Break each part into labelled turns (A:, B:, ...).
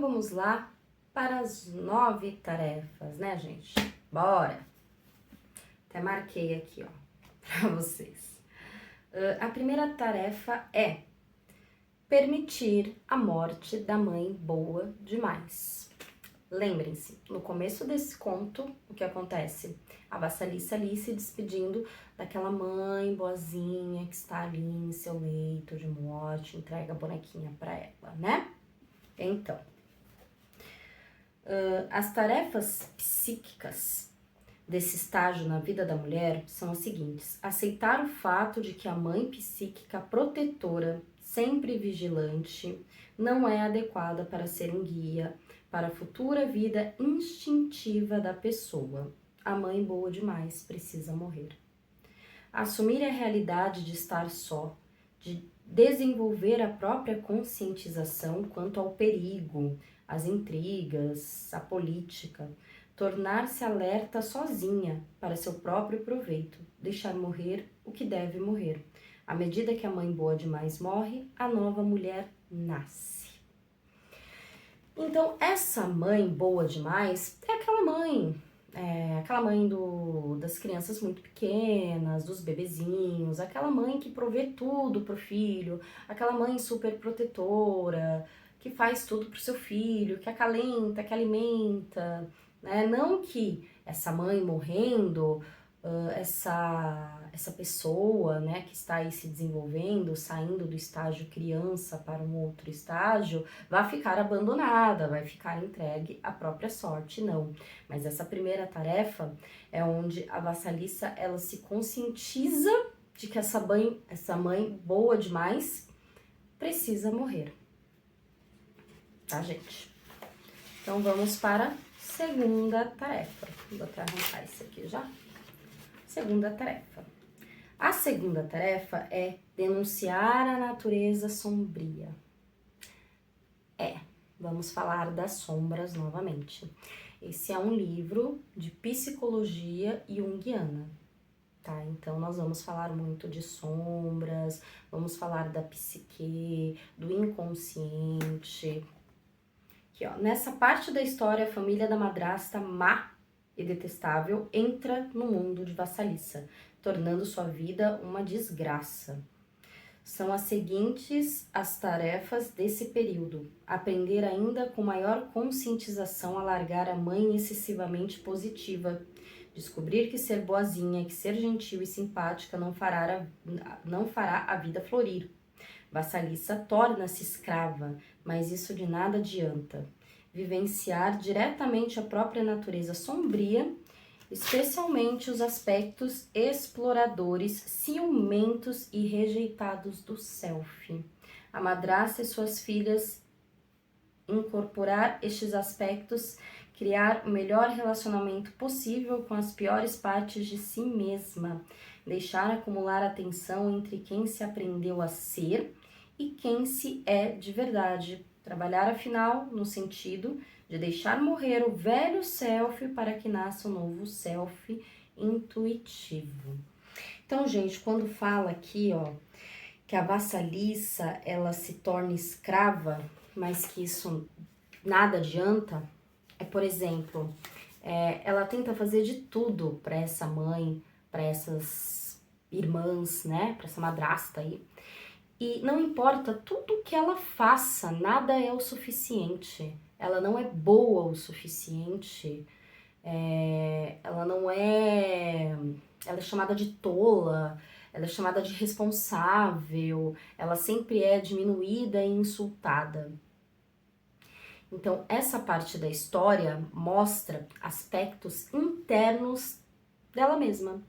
A: vamos lá para as 9 tarefas, né, gente? Bora! Até marquei aqui, ó, para vocês. A primeira tarefa é permitir a morte da mãe boa demais. Lembrem-se, no começo desse conto, o que acontece? A Vassalissa ali se despedindo daquela mãe boazinha que está ali em seu leito de morte, entrega a bonequinha para ela, né? Então, as tarefas psíquicas desse estágio na vida da mulher são as seguintes: aceitar o fato de que a mãe psíquica protetora, sempre vigilante, não é adequada para ser um guia para a futura vida instintiva da pessoa. A mãe boa demais precisa morrer. Assumir a realidade de estar só, de desenvolver a própria conscientização quanto ao perigo, às intrigas, à política, tornar-se alerta sozinha para seu próprio proveito, deixar morrer o que deve morrer. À medida que a mãe boa demais morre, a nova mulher nasce. Então, essa mãe boa demais é aquela mãe das crianças muito pequenas, dos bebezinhos, aquela mãe que provê tudo pro filho, aquela mãe super protetora, que faz tudo pro seu filho, que acalenta, que alimenta, né? Não que essa mãe morrendo, essa pessoa, né, que está aí se desenvolvendo, saindo do estágio criança para um outro estágio, vai ficar abandonada, vai ficar entregue à própria sorte, não. Mas essa primeira tarefa é onde a Vassalissa, ela se conscientiza de que essa mãe boa demais precisa morrer. Tá, gente? Então vamos para a segunda tarefa. Vou até arrancar isso aqui já. Segunda tarefa. A segunda tarefa é denunciar a natureza sombria. Vamos falar das sombras novamente. Esse é um livro de psicologia junguiana, tá? Então, nós vamos falar muito de sombras, vamos falar da psique, do inconsciente. Aqui, ó, nessa parte da história, a família da madrasta má e detestável entra no mundo de Vassalissa, tornando sua vida uma desgraça. São as seguintes as tarefas desse período: aprender ainda com maior conscientização a largar a mãe excessivamente positiva, descobrir que ser boazinha, que ser gentil e simpática não fará a vida florir. Vassalissa torna-se escrava, mas isso de nada adianta. Vivenciar diretamente a própria natureza sombria, especialmente os aspectos exploradores, ciumentos e rejeitados do self. A madrasta e suas filhas incorporar estes aspectos, criar o melhor relacionamento possível com as piores partes de si mesma, deixar acumular atenção entre quem se aprendeu a ser e quem se é de verdade. Trabalhar, afinal, no sentido de deixar morrer o velho self para que nasça um novo self intuitivo. Então, gente, quando fala aqui, ó, que a Vassalissa, ela se torna escrava, mas que isso nada adianta, por exemplo, ela tenta fazer de tudo para essa mãe, para essas irmãs, né, para essa madrasta aí. E não importa tudo que ela faça, nada é o suficiente. Ela não é boa o suficiente. Ela é chamada de tola, ela é chamada de responsável, ela sempre é diminuída e insultada. Então, essa parte da história mostra aspectos internos dela mesma.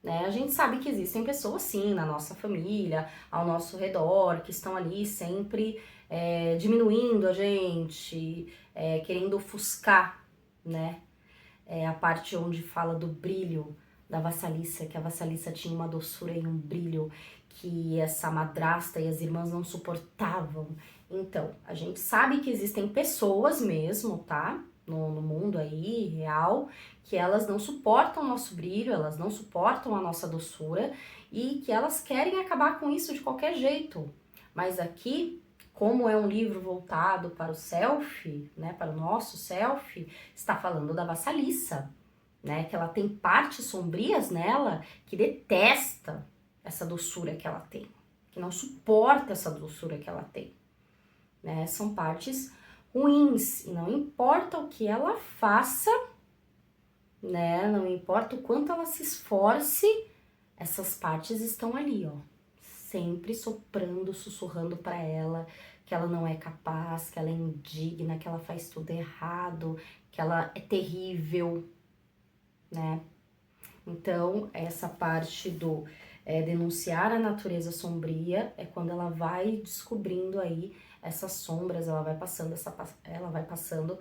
A: Né? A gente sabe que existem pessoas, sim, na nossa família, ao nosso redor, que estão ali sempre diminuindo a gente, querendo ofuscar, né? A parte onde fala do brilho da Vassalissa, que a Vassalissa tinha uma doçura e um brilho que essa madrasta e as irmãs não suportavam. Então, a gente sabe que existem pessoas mesmo, tá? No mundo aí, real, que elas não suportam o nosso brilho, elas não suportam a nossa doçura e que elas querem acabar com isso de qualquer jeito. Mas aqui, como é um livro voltado para o self, né, para o nosso self, está falando da vassaliça, né, que ela tem partes sombrias nela que detesta essa doçura que ela tem, que não suporta essa doçura que ela tem, né, são partes ruins, e não importa o que ela faça, né, não importa o quanto ela se esforce, essas partes estão ali, ó, sempre soprando, sussurrando para ela que ela não é capaz, que ela é indigna, que ela faz tudo errado, que ela é terrível, né? Então, essa parte do denunciar a natureza sombria é quando ela vai descobrindo aí essas sombras, ela vai passando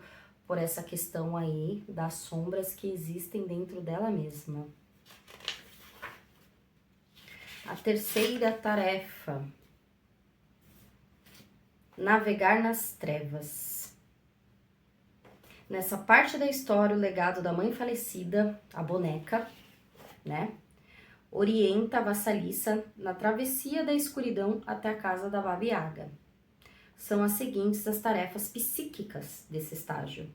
A: por essa questão aí das sombras que existem dentro dela mesma. A terceira tarefa: navegar nas trevas. Nessa parte da história, o legado da mãe falecida, a boneca, né, orienta a vassaliça na travessia da escuridão até a casa da Baba Yaga. São as seguintes as tarefas psíquicas desse estágio: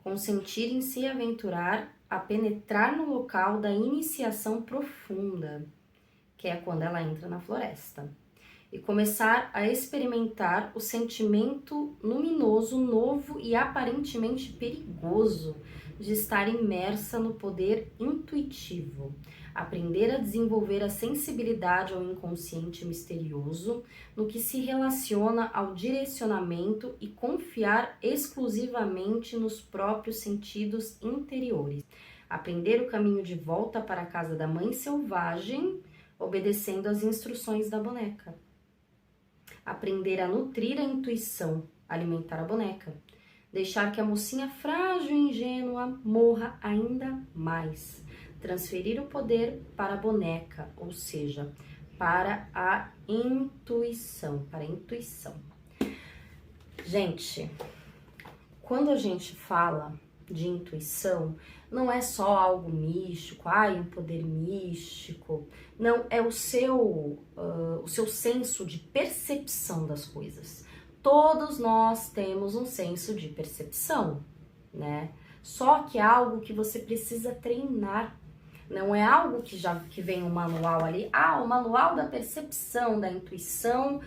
A: consentir em se aventurar a penetrar no local da iniciação profunda, que é quando ela entra na floresta, e começar a experimentar o sentimento luminoso, novo e aparentemente perigoso de estar imersa no poder intuitivo, aprender a desenvolver a sensibilidade ao inconsciente misterioso, no que se relaciona ao direcionamento e confiar exclusivamente nos próprios sentidos interiores, aprender o caminho de volta para a casa da mãe selvagem, obedecendo às instruções da boneca. Aprender a nutrir a intuição, alimentar a boneca. Deixar que a mocinha frágil e ingênua morra ainda mais. Transferir o poder para a boneca, ou seja, para a intuição, Gente, quando a gente fala de intuição, não é só algo místico, um poder místico. Não, é o seu senso de percepção das coisas. Todos nós temos um senso de percepção, né? Só que é algo que você precisa treinar. Não é algo que vem um manual ali. O manual da percepção, da intuição,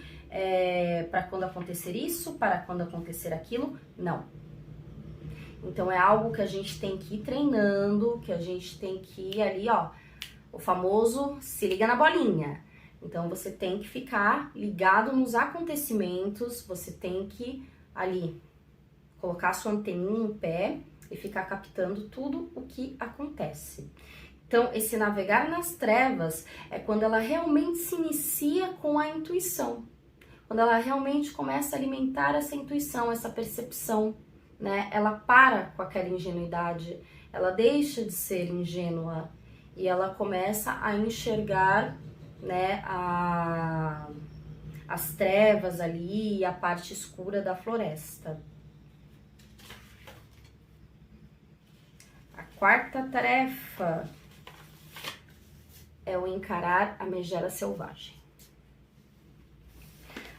A: para quando acontecer isso, para quando acontecer aquilo. Não. Então, é algo que a gente tem que ir treinando, que a gente tem que ir ali, ó, o famoso se liga na bolinha. Então, você tem que ficar ligado nos acontecimentos, você tem que ali colocar a sua anteninha no pé e ficar captando tudo o que acontece. Então, esse navegar nas trevas é quando ela realmente se inicia com a intuição, quando ela realmente começa a alimentar essa intuição, essa percepção, né? Ela para com aquela ingenuidade, ela deixa de ser ingênua e ela começa a enxergar, né, as trevas ali, a parte escura da floresta. A quarta tarefa é o encarar a megera selvagem.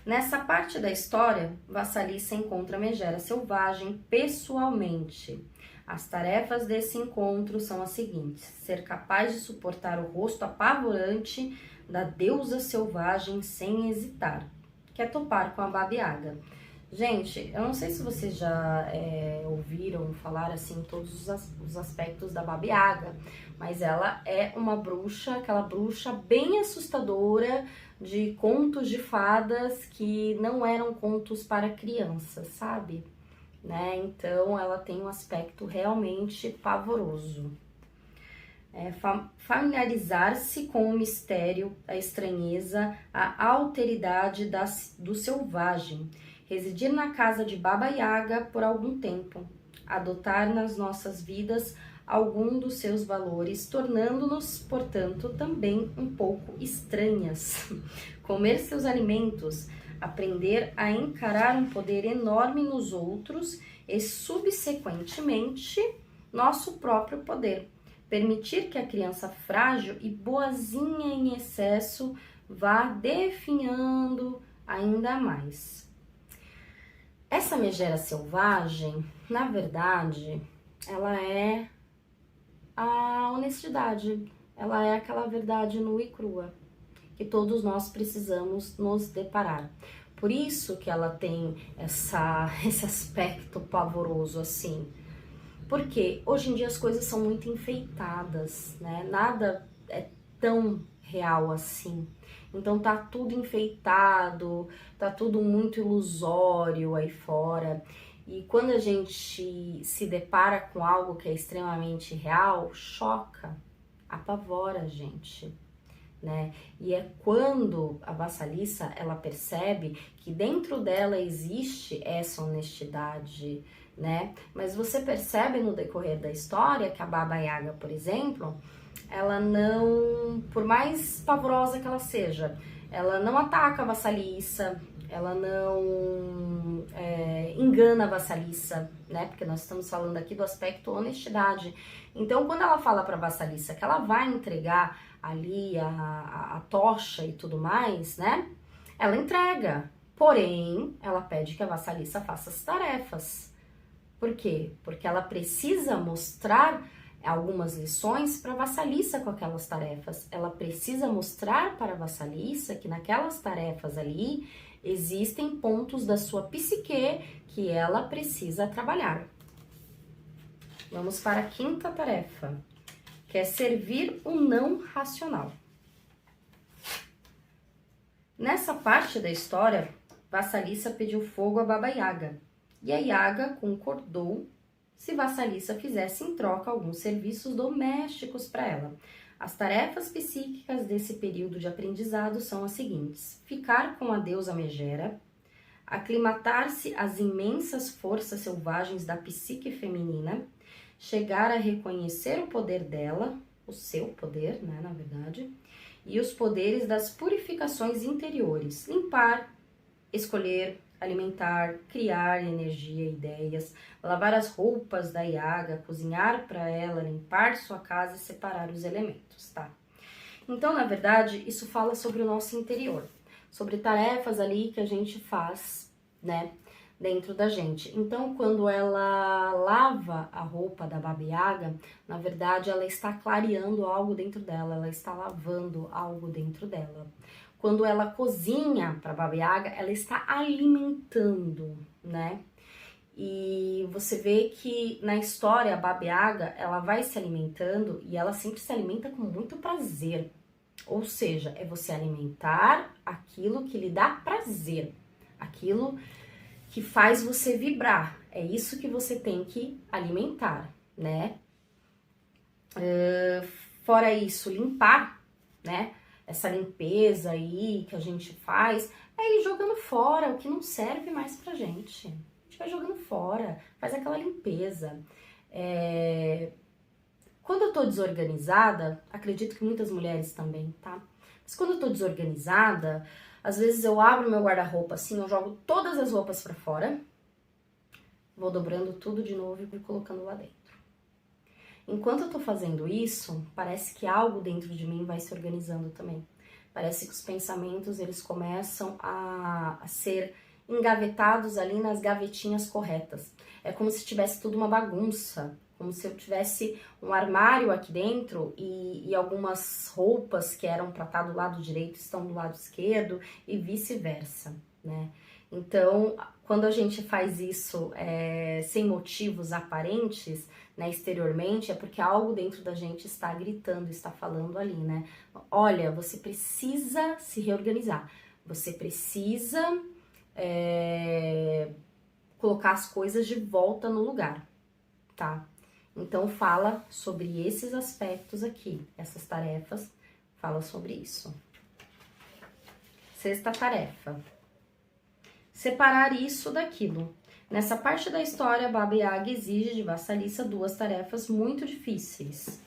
A: Nessa parte da história, Vassaliça encontra a megera selvagem pessoalmente. As tarefas desse encontro são as seguintes: ser capaz de suportar o rosto apavorante da deusa selvagem sem hesitar, que é topar com a Baba Yaga. Gente, eu não sei se vocês já ouviram falar assim todos os aspectos da Baba Yaga, mas ela é uma bruxa, aquela bruxa bem assustadora de contos de fadas que não eram contos para crianças, sabe? Né? Então ela tem um aspecto realmente pavoroso. Familiarizar-se com o mistério, a estranheza, a alteridade do selvagem, residir na casa de Baba Yaga por algum tempo, adotar nas nossas vidas algum dos seus valores, tornando-nos, portanto, também um pouco estranhas, comer seus alimentos, aprender a encarar um poder enorme nos outros e, subsequentemente, nosso próprio poder. Permitir que a criança frágil e boazinha em excesso vá definhando ainda mais. Essa megera selvagem, na verdade, ela é a honestidade, ela é aquela verdade nua e crua que todos nós precisamos nos deparar. Por isso que ela tem esse aspecto pavoroso assim. Porque hoje em dia as coisas são muito enfeitadas, né? Nada é tão real assim. Então tá tudo enfeitado, tá tudo muito ilusório aí fora. E quando a gente se depara com algo que é extremamente real, choca, apavora a gente, né? E é quando a vassaliça ela percebe que dentro dela existe essa honestidade, né? Mas você percebe no decorrer da história que a Baba Yaga, por exemplo, ela não, por mais pavorosa que ela seja, ela não ataca a vassaliça, ela não engana a vassaliça, né? Porque nós estamos falando aqui do aspecto honestidade. Então, quando ela fala para a vassaliça que ela vai entregar ali a tocha e tudo mais, né? Ela entrega, porém, ela pede que a vassaliça faça as tarefas. Por quê? Porque ela precisa mostrar algumas lições para a vassaliça com aquelas tarefas. Ela precisa mostrar para a vassaliça que naquelas tarefas ali existem pontos da sua psique que ela precisa trabalhar. Vamos para a quinta tarefa, que é servir o não racional. Nessa parte da história, Vassaliça pediu fogo a Baba Yaga, e a Yaga concordou se Vassaliça fizesse em troca alguns serviços domésticos para ela. As tarefas psíquicas desse período de aprendizado são as seguintes: ficar com a deusa Megera, aclimatar-se às imensas forças selvagens da psique feminina, chegar a reconhecer o poder dela, o seu poder, né, na verdade, e os poderes das purificações interiores, limpar, escolher, alimentar, criar energia, ideias, lavar as roupas da Yaga, cozinhar para ela, limpar sua casa e separar os elementos, tá? Então, na verdade, isso fala sobre o nosso interior, sobre tarefas ali que a gente faz, né, dentro da gente. Então, quando ela lava a roupa da Baba Yaga, na verdade, ela está clareando algo dentro dela, ela está lavando algo dentro dela. Quando ela cozinha para Baba Yaga, ela está alimentando, né? E você vê que na história a Baba Yaga, ela vai se alimentando e ela sempre se alimenta com muito prazer. Ou seja, é você alimentar aquilo que lhe dá prazer, aquilo que faz você vibrar. É isso que você tem que alimentar, né? Fora isso, limpar, né? Essa limpeza aí que a gente faz, é ir jogando fora o que não serve mais pra gente. A gente vai jogando fora, faz aquela limpeza. Quando eu tô desorganizada, acredito que muitas mulheres também, tá? Mas quando eu tô desorganizada, às vezes eu abro meu guarda-roupa assim, eu jogo todas as roupas pra fora, vou dobrando tudo de novo e colocando lá dentro. Enquanto eu tô fazendo isso, parece que algo dentro de mim vai se organizando também. Parece que os pensamentos, eles começam a ser engavetados ali nas gavetinhas corretas. É como se tivesse tudo uma bagunça, como se eu tivesse um armário aqui dentro e algumas roupas que eram para estar do lado direito estão do lado esquerdo e vice-versa, né? Então, quando a gente faz isso sem motivos aparentes, né, exteriormente, é porque algo dentro da gente está gritando, está falando ali, né? Olha, você precisa se reorganizar, você precisa colocar as coisas de volta no lugar, tá? Então, fala sobre esses aspectos aqui, essas tarefas, fala sobre isso. Sexta tarefa: separar isso daquilo. Nessa parte da história, Baba Yaga exige de Vassaliça duas tarefas muito difíceis.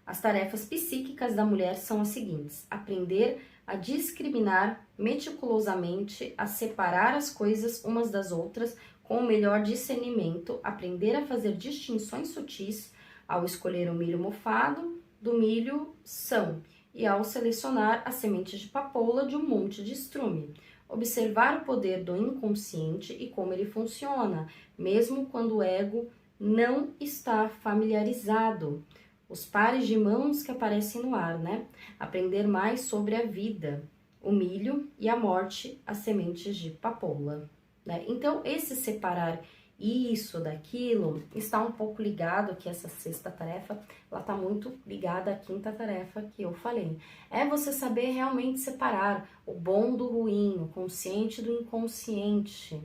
A: As tarefas psíquicas da mulher são as seguintes: aprender a discriminar meticulosamente, a separar as coisas umas das outras com o melhor discernimento, aprender a fazer distinções sutis ao escolher o milho mofado do milho são e ao selecionar as sementes de papoula de um monte de estrume. observar o poder do inconsciente e como ele funciona, mesmo quando o ego não está familiarizado. Os pares de mãos que aparecem no ar, né? Aprender mais sobre a vida, o milho e a morte, as sementes de papoula, né? Então, esse separar isso daquilo está um pouco ligado, que essa sexta tarefa, ela está muito ligada à quinta tarefa que eu falei. É você saber realmente separar o bom do ruim, o consciente do inconsciente.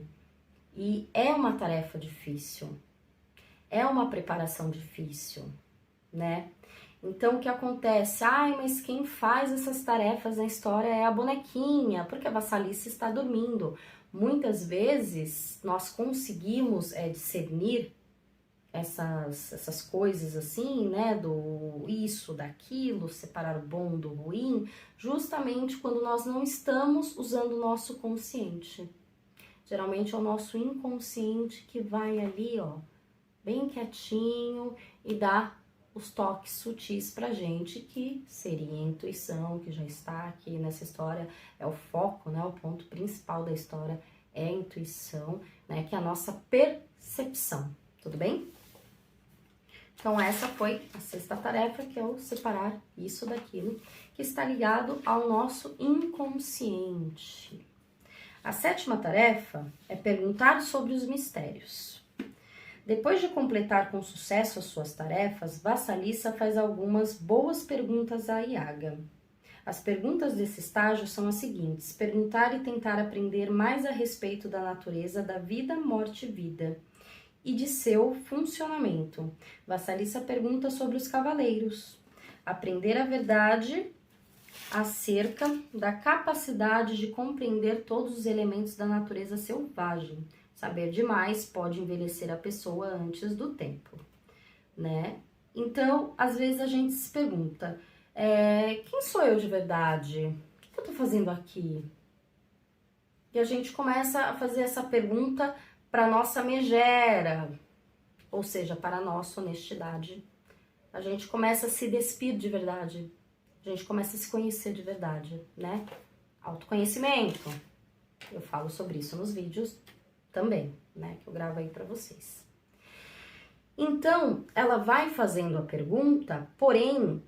A: E é uma tarefa difícil, é uma preparação difícil, né? Então, o que acontece? Ai, mas quem faz essas tarefas na história é a bonequinha, porque a vassalice está dormindo. Muitas vezes, nós conseguimos discernir essas coisas assim, né, do isso, daquilo, separar o bom do ruim, justamente quando nós não estamos usando o nosso consciente. Geralmente é o nosso inconsciente que vai ali, ó, bem quietinho e dá os toques sutis pra gente, que seria a intuição, que já está aqui nessa história, é o foco, né, o ponto principal da história é a intuição, né, que é a nossa percepção, tudo bem? Então essa foi a sexta tarefa, que é o separar isso daquilo, que está ligado ao nosso inconsciente. A sétima tarefa é perguntar sobre os mistérios. Depois de completar com sucesso as suas tarefas, Vassalissa faz algumas boas perguntas a Yaga. As perguntas desse estágio são as seguintes: perguntar e tentar aprender mais a respeito da natureza da vida, morte e vida e de seu funcionamento. Vassalissa pergunta sobre os cavaleiros. Aprender a verdade acerca da capacidade de compreender todos os elementos da natureza selvagem. Saber demais pode envelhecer a pessoa antes do tempo, né? Então, às vezes a gente se pergunta, quem sou eu de verdade? O que eu tô fazendo aqui? E a gente começa a fazer essa pergunta para nossa megera, ou seja, para a nossa honestidade. A gente começa a se despir de verdade. A gente começa a se conhecer de verdade, né? Autoconhecimento. Eu falo sobre isso nos vídeos também, né? Que eu gravo aí pra vocês. Então, ela vai fazendo a pergunta, porém,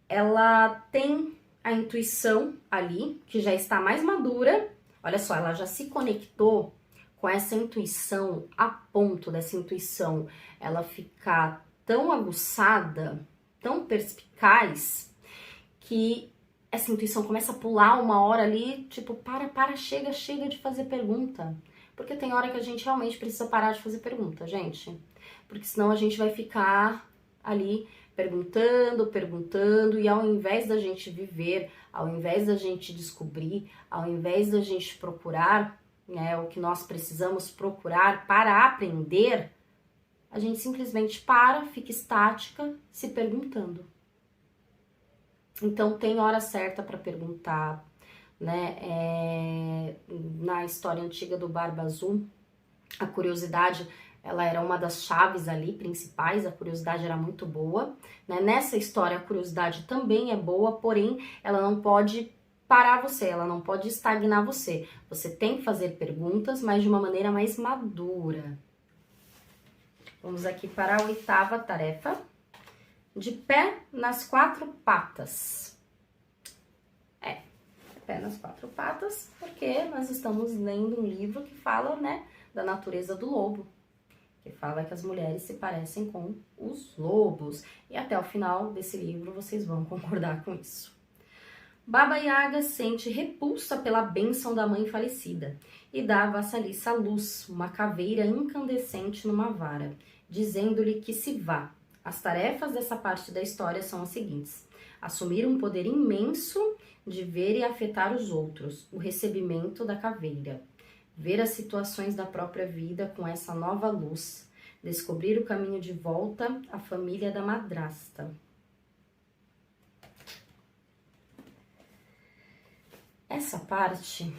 A: ela tem a intuição ali, que já está mais madura. Olha só, ela já se conectou com essa intuição a ponto dessa intuição ela ficar tão aguçada, tão perspicaz, que essa intuição começa a pular uma hora ali, tipo, chega de fazer pergunta. Porque tem hora que a gente realmente precisa parar de fazer pergunta, gente. Porque senão a gente vai ficar ali perguntando, e ao invés da gente viver, ao invés da gente descobrir, ao invés da gente procurar, né, o que nós precisamos procurar para aprender, a gente simplesmente fica estática, se perguntando. Então, tem hora certa para perguntar, né? Na história antiga do Barba Azul, a curiosidade, ela era uma das chaves ali principais, a curiosidade era muito boa, né? Nessa história, a curiosidade também é boa, porém, ela não pode parar você, ela não pode estagnar você. Você tem que fazer perguntas, mas de uma maneira mais madura. Vamos aqui para a oitava tarefa. De pé nas quatro patas. Pé nas quatro patas, porque nós estamos lendo um livro que fala, né, da natureza do lobo. Que fala que as mulheres se parecem com os lobos. E até o final desse livro vocês vão concordar com isso. Baba Yaga sente repulsa pela bênção da mãe falecida e dá a Vassalissa a luz, uma caveira incandescente numa vara, dizendo-lhe que se vá. As tarefas dessa parte da história são as seguintes: assumir um poder imenso de ver e afetar os outros, o recebimento da caveira, ver as situações da própria vida com essa nova luz, descobrir o caminho de volta à família da madrasta. Essa parte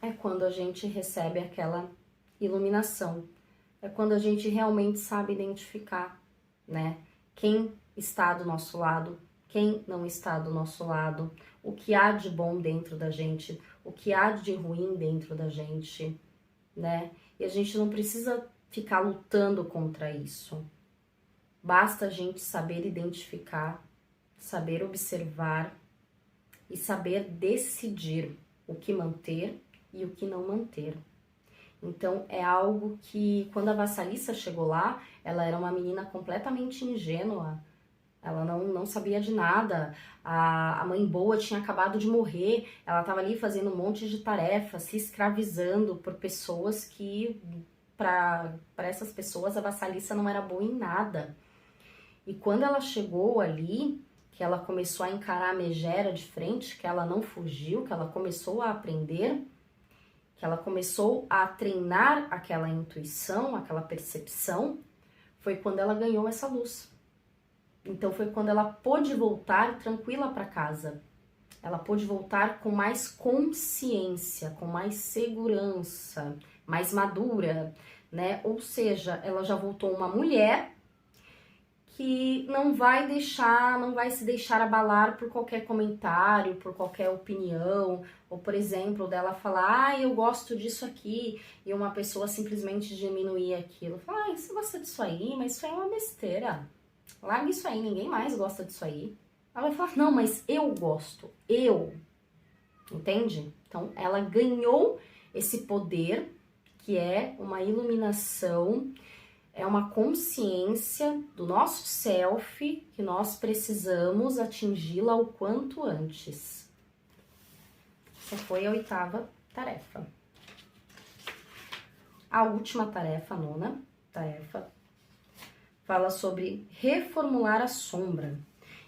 A: é quando a gente recebe aquela iluminação, é quando a gente realmente sabe identificar, né, quem está do nosso lado, quem não está do nosso lado, o que há de bom dentro da gente, o que há de ruim dentro da gente, né? E a gente não precisa ficar lutando contra isso. Basta a gente saber identificar, saber observar e saber decidir o que manter e o que não manter. Então, é algo que, quando a Vassalissa chegou lá, ela era uma menina completamente ingênua, ela não sabia de nada, a mãe boa tinha acabado de morrer, ela estava ali fazendo um monte de tarefas, se escravizando por pessoas que, para essas pessoas, a Vassalissa não era boa em nada. E quando ela chegou ali, que ela começou a encarar a megera de frente, que ela não fugiu, que ela começou a aprender, que ela começou a treinar aquela intuição, aquela percepção, foi quando ela ganhou essa luz. Então foi quando ela pôde voltar tranquila para casa. Ela pôde voltar com mais consciência, com mais segurança, mais madura, né? Ou seja, ela já voltou uma mulher que não vai se deixar abalar por qualquer comentário, por qualquer opinião, ou por exemplo, dela falar, eu gosto disso aqui, e uma pessoa simplesmente diminuir aquilo. Falar, você gosta disso aí, mas isso aí é uma besteira. Larga isso aí, ninguém mais gosta disso aí. Ela vai falar, não, mas eu gosto, eu. Entende? Então, ela ganhou esse poder, que é uma iluminação, é uma consciência do nosso self que nós precisamos atingi-la o quanto antes. Essa foi a 8ª tarefa. A última tarefa, a 9ª tarefa, fala sobre reformular a sombra.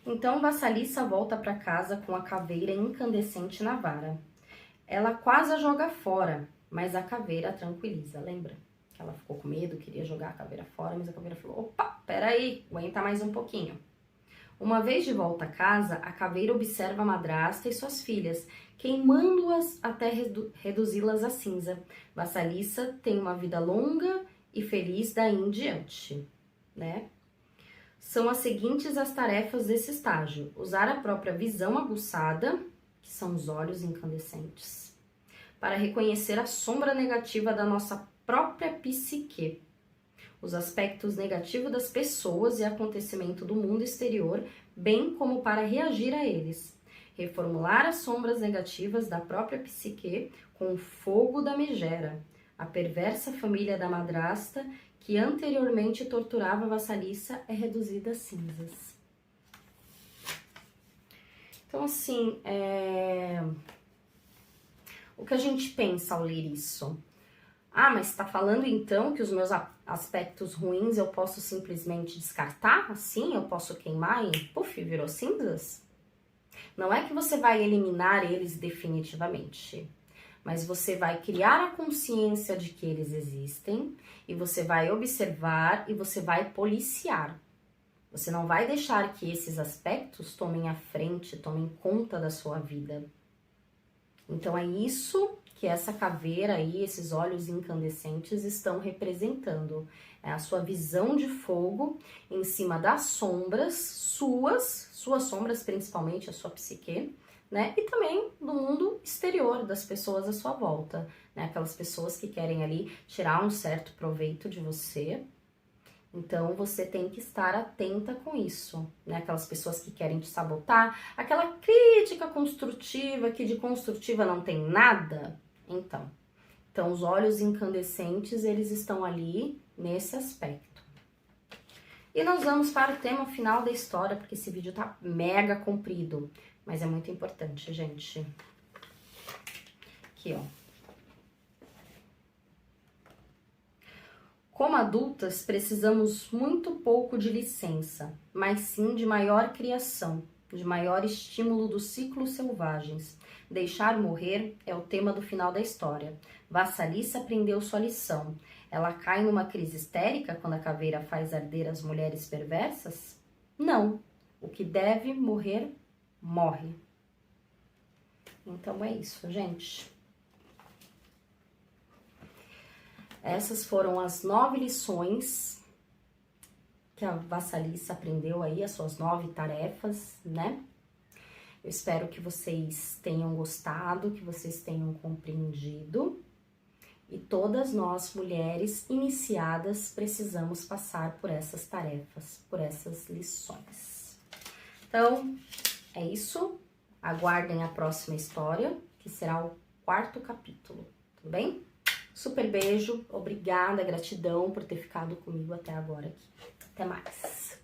A: Então, Vassalissa volta para casa com a caveira incandescente na vara. Ela quase a joga fora, mas a caveira a tranquiliza, lembra? Ela ficou com medo, queria jogar a caveira fora, mas a caveira falou, opa, peraí, aguenta mais um pouquinho. Uma vez de volta a casa, a caveira observa a madrasta e suas filhas, queimando-as até reduzi-las a cinza. Vassalissa tem uma vida longa e feliz daí em diante, né? São as seguintes as tarefas desse estágio. Usar a própria visão aguçada, que são os olhos incandescentes, para reconhecer a sombra negativa da nossa própria psique, os aspectos negativos das pessoas e acontecimento do mundo exterior, bem como para reagir a eles. Reformular as sombras negativas da própria psique com o fogo da megera, a perversa família da madrasta que anteriormente torturava a Vassalissa é reduzida a cinzas. Então, assim, o que a gente pensa ao ler isso? Ah, mas tá falando então que os meus aspectos ruins eu posso simplesmente descartar? Assim, eu posso queimar e puf, virou cinzas? Não é que você vai eliminar eles definitivamente, mas você vai criar a consciência de que eles existem e você vai observar e você vai policiar. Você não vai deixar que esses aspectos tomem a frente, tomem conta da sua vida. Então é isso que essa caveira aí, esses olhos incandescentes estão representando. É a sua visão de fogo em cima das sombras, suas sombras, principalmente a sua psique, né? E também do mundo exterior, das pessoas à sua volta, né? Aquelas pessoas que querem ali tirar um certo proveito de você. Então, você tem que estar atenta com isso, né? Aquelas pessoas que querem te sabotar, aquela crítica construtiva que de construtiva não tem nada. Então, os olhos incandescentes, eles estão ali nesse aspecto. E nós vamos para o tema final da história, porque esse vídeo tá mega comprido, mas é muito importante, gente. Aqui, ó. Como adultas, precisamos muito pouco de licença, mas sim de maior criação, de maior estímulo dos ciclos selvagens. Deixar morrer é o tema do final da história. Vassalissa aprendeu sua lição. Ela cai numa crise histérica quando a caveira faz arder as mulheres perversas? Não. O que deve morrer, morre. Então é isso, gente. Essas foram as 9 lições que a Vassalissa aprendeu aí, as suas 9 tarefas, né? Eu espero que vocês tenham gostado, que vocês tenham compreendido. E todas nós, mulheres iniciadas, precisamos passar por essas tarefas, por essas lições. Então, é isso. Aguardem a próxima história, que será o 4º capítulo, tudo bem? Super beijo, obrigada, gratidão por ter ficado comigo até agora aqui. Até mais!